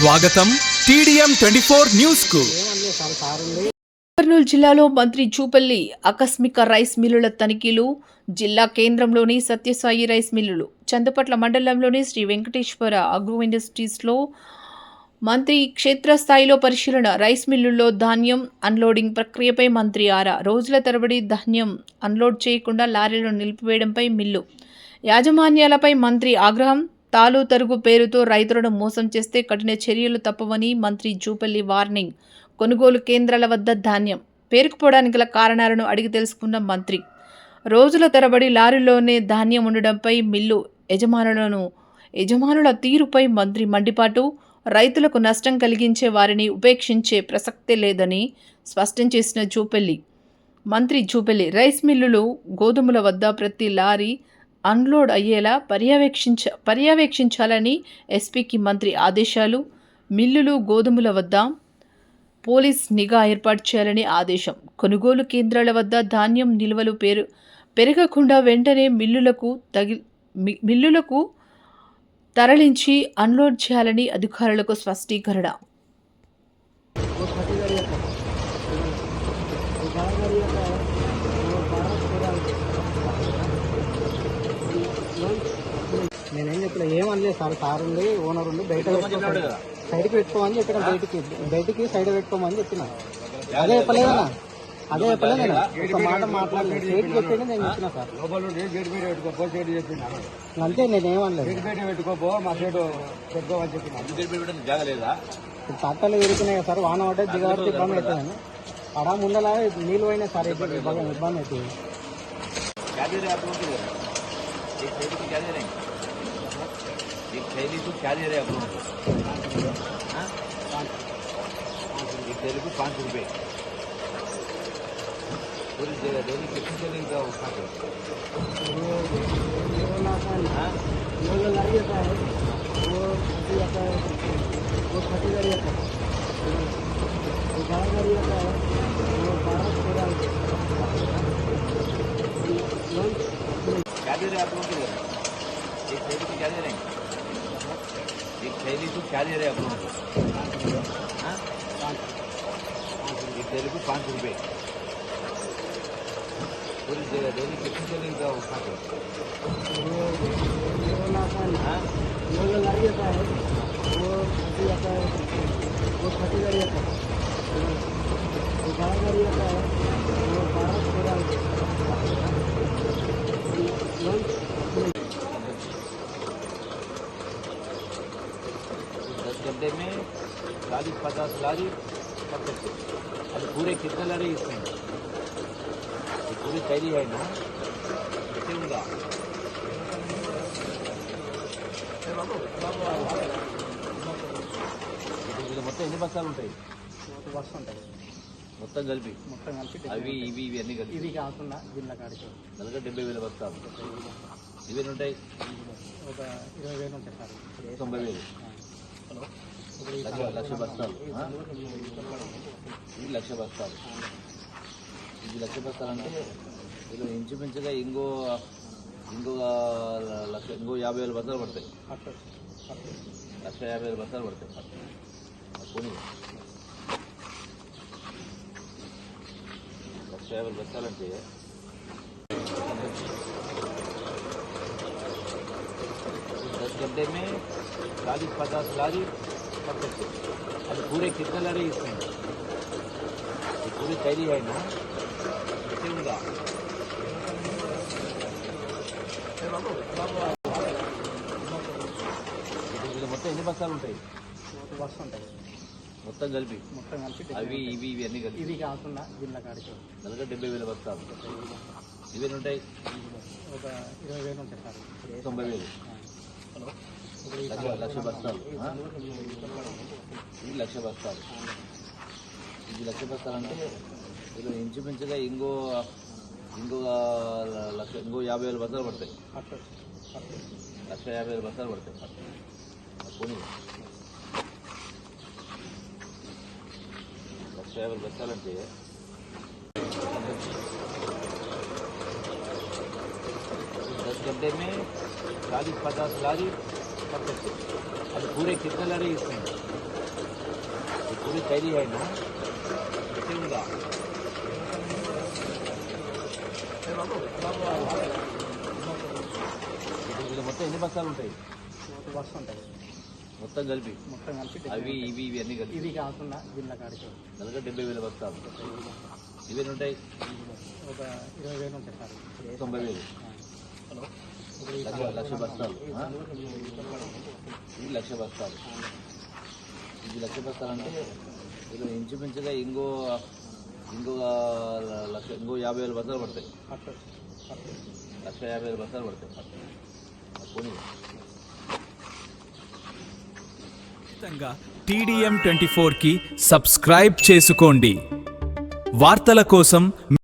స్వాగతం TDM 24 news కు. కర్నూలు జిల్లాలో మంత్రి జూపల్లి ఆకస్మిక రైస్ మిల్లుల తనిఖీలు. జిల్లా కేంద్రంలోని సత్యసాయి రైస్ మిల్లులు, చందుపట్ల మండలంలోని శ్రీ వెంకటేశ్వర అగ్రో ఇండస్ట్రీస్లో మంత్రి క్షేత్రస్థాయిలో పరిశీలన. రైస్ మిల్లుల్లో ధాన్యం అన్లోడింగ్ ప్రక్రియపై మంత్రి ఆరా. రోజుల తరబడి ధాన్యం అన్లోడ్ చేయకుండా లారీలను నిలిపివేయడంపై మిల్లు యాజమాన్యాలపై మంత్రి ఆగ్రహం. తాలు తరుగు పేరుతో రైతులను మోసం చేస్తే కఠిన చర్యలు తప్పవని మంత్రి జూపల్లి వార్నింగ్. కొనుగోలు కేంద్రాల వద్ద ధాన్యం పేరుకుపోవడానికి గల కారణాలను అడిగి తెలుసుకున్న మంత్రి. రోజుల తరబడి లారీలోనే ధాన్యం ఉండడంపై మిల్లు యజమానుల తీరుపై మంత్రి మండిపాటు. రైతులకు నష్టం కలిగించే వారిని ఉపేక్షించే ప్రసక్తే లేదని స్పష్టం చేసిన మంత్రి జూపల్లి రైస్ మిల్లులు, గోధుమల వద్ద ప్రతి లారీ అన్లోడ్ అయ్యేలా పర్యవేక్షించాలని ఎస్పీకి మంత్రి ఆదేశాలు. మిల్లులు, గోధుమల వద్ద పోలీస్ నిఘా ఏర్పాటు చేయాలని ఆదేశం. కొనుగోలు కేంద్రాల వద్ద ధాన్యం నిల్వలు పెరగకుండా వెంటనే మిల్లులకు తరలించి అన్లోడ్ చేయాలని అధికారులకు స్పష్టీకరణ. నేనేం చెప్పలే, ఏమనలేదు సార్. సార్ ఉండి ఓనర్ ఉండి బయట సైడ్కి పెట్టుకోమని చెప్పిన, బయటికి సైడ్ పెట్టుకోమని చెప్పిన. అదే చెప్పలేదన్నా, అదే చెప్పలేదు. నేను ఒక మాట మాట్లాడలేదు, సైడ్ చెప్పింది నేను చెప్పిన సార్. అంతే, నేనేమనలేదు. తట్టలు విరుగుతున్నాయి కదా సార్, వాన పడ్డే దిగబడితే ఇబ్బంది అవుతుందని అడా ముందలా నీళ్ళు పోయినాయి సార్, ఇబ్బంది అవుతుంది. एक थैली को क्या दे रहे हैं आप लोग? एक थैली को 5 रुपये पूरी जगह डेली कितनी चलेगा उठा कर? क्या दे रहे हैं आप लोग? एक थैली को क्या दे रहे हैं? एक थैली को क्या दे रहे हैं आप लोग? एक थैली को 5 रुपये पूरी जगह डेली कितनी चलेगा उठा कर? गड्ढे में 40-50 लारी कर सकते. अब पूरे कितने लारी इसमें? ये पूरी थैली है ना, कितने होगा? మొత్తం ఎన్ని బస్తాలు ఉంటాయి? బస్సు ఉంటుంది మొత్తం కలిపి. అవి ఇవి అన్ని కలిపి ఇవి కాకుండా జిల్లా కాడికి 70,000 బస్తాలు ఇవి ఉంటాయి. ఒక 20,000 ఉంటాయి సార్. 90,000 లక్ష బస్తాలు. ఇది 1,00,000 బస్తాలు. ఇది 1,00,000 బస్తాలు అంటే ఇది ఇంచుమించుగా ఇంకో 50,000 బస్తాలు పడతాయి. 1,50,000 బస్తాలు పడతాయి. పోనీ 1,50,000 బస్తాలు అంటే 10 गड्ढे में 40-50 लारी कर सकते. अब पूरे कितने लारी इसमें? ये पूरी थैली है ना, कितने होगा? మొత్తం ఎన్ని బస్తాలు ఉంటాయి? బస్సు ఉంటుంది మొత్తం కలిపి. అవి ఇవి అన్ని కలిపి ఇవి కాకుండా జిల్లా కాడికి 70,000 బస్తాలు ఇవి ఉంటాయి. ఒక 20,000 ఉంటాయి సార్. 90,000 లక్ష బస్తాలు. ఇది 1,00,000 బస్తాలు. ఇది 1,00,000 బస్తాలు అంటే ఇది ఇంచుమించుగా ఇంకో 50,000 బస్తాలు పడతాయి. 1,50,000 బస్తాలు పడతాయి. పోనీ 1,50,000 బస్తాలు అంటే 10 गड्ढे में 40-50 लारी कर सकते. अब पूरे कितने लारी इसमें? पूरी तैयारी है ना कैसे होगा ఇది మొత్తం ఎన్ని బస్తాలు ఉంటాయి బస్సు ఉంటుంది మొత్తం కలిపి అవి ఇవి ఇవి అన్ని కలిపి ఇది కాకుండా జిల్లా కాడికి నెలగా 70,000 బస్తాలు ఇవి ఉంటాయి ఒక 20,000 ఉంటాయి సార్ 90,000 లక్ష బస్తాలు ఇది లక్ష బస్తాలు ఇది లక్ష బస్తాలు అంటే ఇక్కడ ఇంచుమించుగా ఇంకో 50,000 బస్తాలు పడతాయి 1,50,000 బస్తాలు పడతాయి పోనీ TDM 24 కి సబ్స్క్రైబ్ చేసుకోండి. వార్తల కోసం